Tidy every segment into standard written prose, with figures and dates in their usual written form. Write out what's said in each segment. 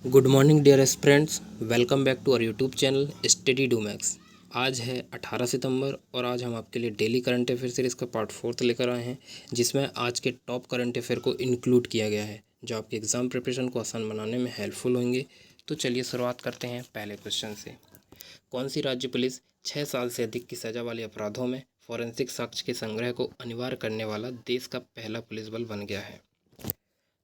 Good morning dear friends, welcome back to our YouTube channel study do max. आज है 18 सितंबर और आज हम आपके लिए डेली करंट अफेयर सीरीज का पार्ट 4 लेकर आए हैं, जिसमें आज के टॉप करंट अफेयर को इंक्लूड किया गया है जो आपके एग्ज़ाम प्रिपरेशन को आसान बनाने में हेल्पफुल होंगे। तो चलिए शुरुआत करते हैं पहले क्वेश्चन से। कौन सी राज्य पुलिस 6 साल से अधिक की सज़ा वाले अपराधों में फॉरेंसिक साक्ष्य के संग्रह को अनिवार्य करने वाला देश का पहला पुलिस बल बन गया है?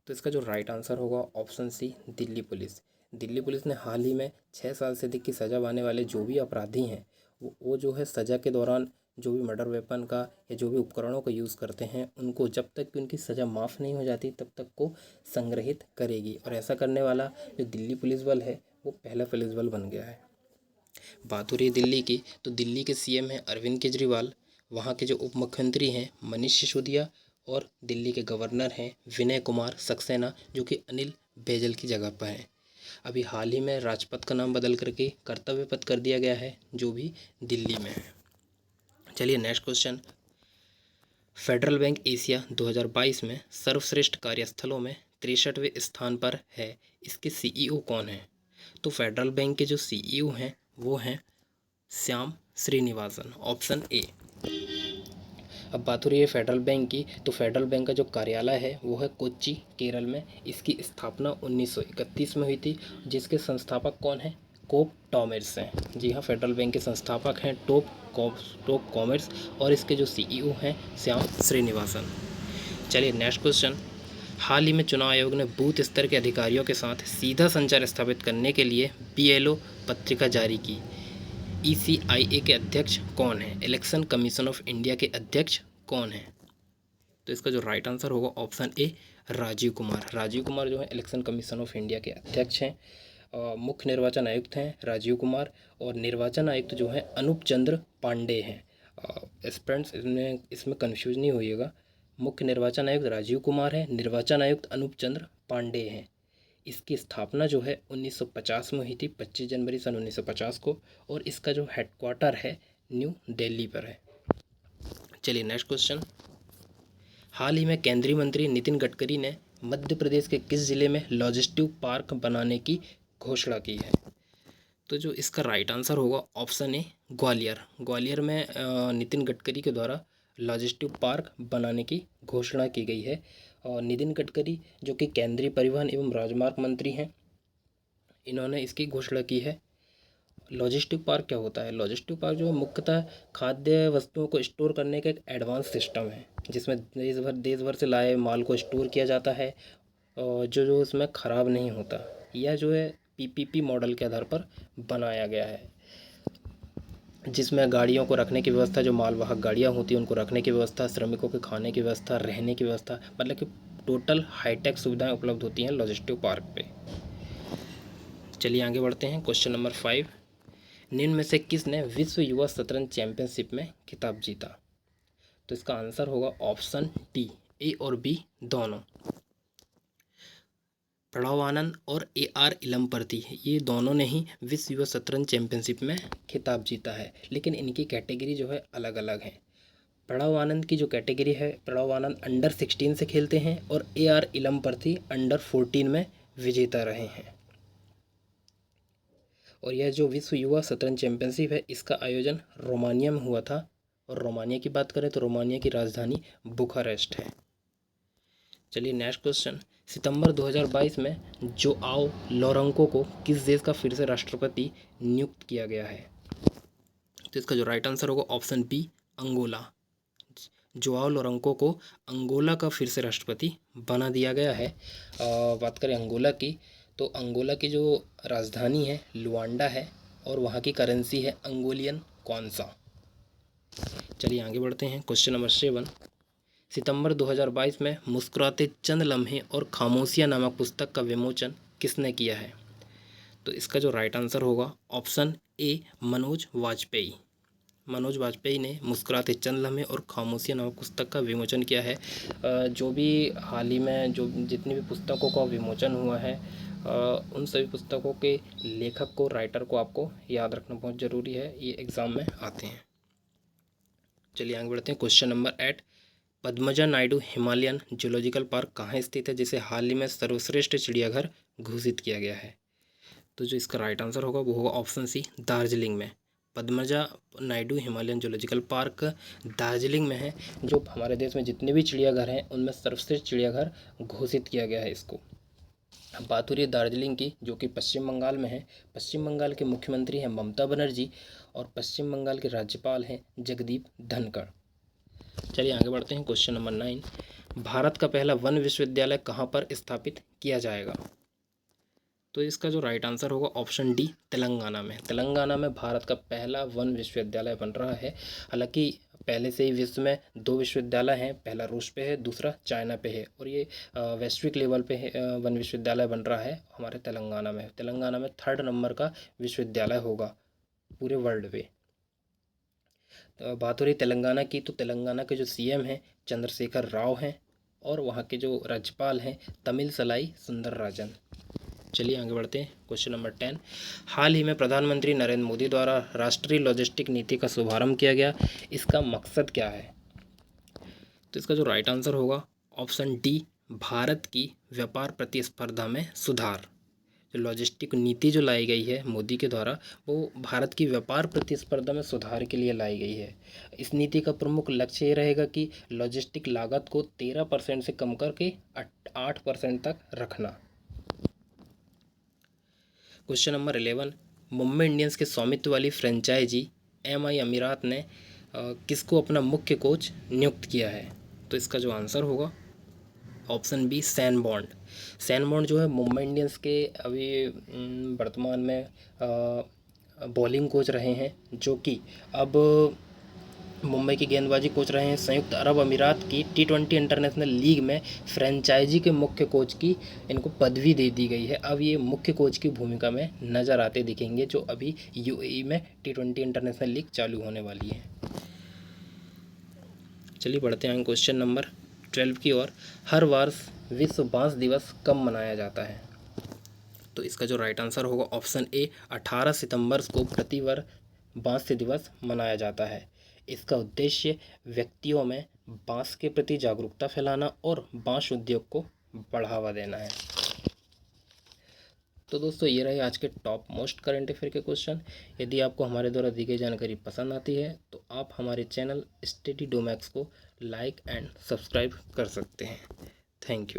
तो इसका जो राइट आंसर होगा option C, Delhi police. Delhi police ने हाल ही में 6 साल से अधिक की सज़ा पाने वाले जो भी अपराधी हैं वो जो है सज़ा के दौरान जो भी मर्डर वेपन का या जो भी उपकरणों का यूज़ करते हैं उनको जब तक कि उनकी सज़ा माफ़ नहीं हो जाती तब तक को संग्रहित करेगी। और ऐसा करने वाला जो दिल्ली पुलिस बल है वो पहला पुलिस बल बन गया है। बात हो रही है दिल्ली की, तो दिल्ली के सीएम हैं अरविंद केजरीवाल, वहाँ के जो उप मुख्यमंत्री हैं मनीष सिसोदिया और दिल्ली के गवर्नर हैं विनय कुमार सक्सेना, जो कि अनिल बैजल की जगह पर हैं। अभी हाल ही में राजपथ का नाम बदल करके कर्तव्य पथ कर दिया गया है, जो भी दिल्ली में है। चलिए next question. Federal bank Asia 2022 में सर्वश्रेष्ठ कार्यस्थलों में 63वें स्थान पर है। इसके सीईओ कौन हैं? तो फेडरल बैंक के जो सीईओ हैं वो हैं श्याम श्रीनिवासन, ऑप्शन ए। अब बात हो रही है फेडरल बैंक की, तो फेडरल बैंक का जो कार्यालय है वो है कोच्चि, केरल में। इसकी स्थापना 1931 में हुई थी, जिसके संस्थापक कौन हैं? टॉप कॉमर्स हैं। जी हाँ, फेडरल बैंक के संस्थापक हैं टॉप कॉमर्स और इसके जो सीईओ हैं श्याम श्रीनिवासन। चलिए नेक्स्ट क्वेश्चन। हाल ही में चुनाव आयोग ने बूथ स्तर के अधिकारियों के साथ सीधा संचार स्थापित करने के लिए BLO पत्रिका जारी की। ECIA के अध्यक्ष कौन है? इलेक्शन कमीशन ऑफ इंडिया के अध्यक्ष कौन है? तो इसका जो राइट आंसर होगा ऑप्शन ए, राजीव कुमार। राजीव कुमार जो है इलेक्शन कमीशन ऑफ इंडिया के अध्यक्ष हैं। मुख्य निर्वाचन आयुक्त हैं राजीव कुमार और निर्वाचन आयुक्त जो है अनूप चंद्र पांडे हैं। फ्रेंड्स, इसमें कन्फ्यूज नहीं होइएगा। मुख्य निर्वाचन आयुक्त राजीव कुमार है, निर्वाचन आयुक्त अनूप चंद्र पांडे हैं। इसकी स्थापना जो है 1950 में हुई थी, 25 जनवरी सन 1950 को, और इसका जो हेडक्वार्टर है न्यू दिल्ली पर है। चलिए नेक्स्ट क्वेश्चन। हाल ही में केंद्रीय मंत्री नितिन गडकरी ने मध्य प्रदेश के किस जिले में लॉजिस्टिक पार्क बनाने की घोषणा की है? तो जो इसका राइट आंसर होगा ऑप्शन ए, ग्वालियर। ग्वालियर में नितिन गडकरी के द्वारा लॉजिस्टिक पार्क बनाने की घोषणा की गई है। और नितिन गडकरी जो कि केंद्रीय परिवहन एवं राजमार्ग मंत्री हैं, इन्होंने इसकी घोषणा की है। लॉजिस्टिक पार्क क्या होता है? लॉजिस्टिक पार्क जो है मुख्यतः खाद्य वस्तुओं को स्टोर करने का एक एडवांस सिस्टम है, जिसमें देश भर से लाए माल को स्टोर किया जाता है और जो इसमें ख़राब नहीं होता। यह जो है PPP मॉडल के आधार पर बनाया गया है, जिसमें गाड़ियों को रखने की व्यवस्था, जो मालवाहक गाड़ियाँ होती हैं उनको रखने की व्यवस्था, श्रमिकों के खाने की व्यवस्था, रहने की व्यवस्था, मतलब कि टोटल हाईटेक सुविधाएं उपलब्ध होती हैं लॉजिस्टिक पार्क पे। चलिए आगे बढ़ते हैं। Question number 5। निम्न में से किसने विश्व युवा शतरंज चैंपियनशिप में खिताब जीता? तो इसका आंसर होगा ऑप्शन डी, ए और बी दोनों। प्रणव आनंद और AR इलमपर्ती, ये दोनों ने ही विश्व युवा शतरंज चैंपियनशिप में खिताब जीता है, लेकिन इनकी कैटेगरी जो है अलग अलग है। प्रणव आनंद की जो कैटेगरी है, प्रणव आनंद अंडर 16 से खेलते हैं और AR इलमपर्ती अंडर 14 में विजेता रहे हैं। और यह जो विश्व युवा शतरंज चैंपियनशिप है, इसका आयोजन रोमानिया में हुआ था। और रोमानिया की बात करें तो रोमानिया की राजधानी बुखारेस्ट है। चलिए नेक्स्ट क्वेश्चन। सितंबर 2022 में जोआओ लोरेंको को किस देश का फिर से राष्ट्रपति नियुक्त किया गया है? तो इसका जो राइट आंसर होगा option B, Angola. Joao Lourenco को अंगोला का फिर से राष्ट्रपति बना दिया गया है। बात करें अंगोला की, तो अंगोला की जो राजधानी है लुआंडा है और वहाँ की करेंसी है अंगोलियन क्वांसा। चलिए आगे बढ़ते हैं। Question number 7। सितंबर 2022 में मुस्कुराते चंद लम्हे और खामोशियाँ नामक पुस्तक का विमोचन किसने किया है? तो इसका जो राइट आंसर होगा ऑप्शन ए, मनोज वाजपेयी। मनोज वाजपेयी ने मुस्कुराते चंद लम्हे और खामोशियाँ नामक पुस्तक का विमोचन किया है। जो भी हाल ही में जो जितनी भी पुस्तकों का विमोचन हुआ है, उन सभी पुस्तकों के लेखक को, राइटर को आपको याद रखना बहुत ज़रूरी है, ये एग्ज़ाम में आते हैं। चलिए आगे बढ़ते हैं। Question number 8। Padmaja Naidu Himalayan zoological park कहाँ स्थित है, जिसे हाल ही में सर्वश्रेष्ठ चिड़ियाघर घोषित किया गया है? तो जो इसका राइट आंसर होगा वो होगा ऑप्शन सी, दार्जिलिंग में। Padmaja Naidu Himalayan zoological park Darjeeling में है। जो हमारे देश में जितने भी चिड़ियाघर हैं उनमें सर्वश्रेष्ठ चिड़ियाघर घोषित किया गया है इसको। अब बात हो रही है दार्जिलिंग की, जो कि पश्चिम बंगाल में है। पश्चिम बंगाल के मुख्यमंत्री हैं ममता बनर्जी और पश्चिम बंगाल के राज्यपाल हैं जगदीप धनखड़। चलिए आगे बढ़ते हैं। क्वेश्चन नंबर 9, भारत का पहला वन विश्वविद्यालय कहाँ पर स्थापित किया जाएगा? तो इसका जो राइट आंसर होगा ऑप्शन डी, तेलंगाना में। तेलंगाना में भारत का पहला वन विश्वविद्यालय बन रहा है। हालांकि पहले से ही विश्व में 2 विश्वविद्यालय हैं, पहला रूस पे है, दूसरा चाइना पे है, और ये वैश्विक लेवल पे वन विश्वविद्यालय बन रहा है हमारे तेलंगाना में। तेलंगाना में 3rd नंबर का विश्वविद्यालय होगा पूरे वर्ल्ड पे। तो बात हो रही तेलंगाना की, तो तेलंगाना के जो सीएम हैं चंद्रशेखर राव हैं और वहाँ के जो राज्यपाल हैं तमिलसलाई सुंदरराजन। चलिए आगे बढ़ते हैं। क्वेश्चन नंबर 10, हाल ही में प्रधानमंत्री नरेंद्र मोदी द्वारा राष्ट्रीय लॉजिस्टिक नीति का शुभारंभ किया गया, इसका मकसद क्या है? तो इसका जो राइट आंसर होगा ऑप्शन डी, भारत की व्यापार प्रतिस्पर्धा में सुधार। जो लॉजिस्टिक नीति जो लाई गई है मोदी के द्वारा, वो भारत की व्यापार प्रतिस्पर्धा में सुधार के लिए लाई गई है। इस नीति का प्रमुख लक्ष्य ये रहेगा कि लॉजिस्टिक लागत को 13% से कम करके 8% तक रखना। क्वेश्चन नंबर 11, मुंबई इंडियंस के स्वामित्व वाली फ्रेंचाइजी MI अमीरात ने किसको अपना मुख्य कोच नियुक्त किया है? तो इसका जो आंसर होगा option B, San Bond. San Bond जो है मुंबई इंडियंस के अभी वर्तमान में बॉलिंग कोच रहे हैं, जो कि अब मुंबई की गेंदबाजी कोच रहे हैं। संयुक्त अरब अमीरात की T20 इंटरनेशनल लीग में फ्रेंचाइजी के मुख्य कोच की इनको पदवी दे दी गई है। अब ये मुख्य कोच की भूमिका में नज़र आते दिखेंगे, जो अभी UAE में T20 इंटरनेशनल लीग चालू होने वाली है। चलिए बढ़ते हैं क्वेश्चन नंबर 12 की ओर। हर वर्ष विश्व बांस दिवस कब मनाया जाता है? तो इसका जो राइट आंसर होगा ऑप्शन ए, 18 सितंबर को प्रतिवर्ष बांस दिवस मनाया जाता है। इसका उद्देश्य व्यक्तियों में बांस के प्रति जागरूकता फैलाना और बांस उद्योग को बढ़ावा देना है। तो दोस्तों ये रहे आज के टॉप मोस्ट करंट अफेयर के क्वेश्चन। यदि आपको हमारे द्वारा दी गई जानकारी पसंद आती है तो आप हमारे चैनल स्टडी डोमैक्स को लाइक एंड सब्सक्राइब कर सकते हैं। Thank you.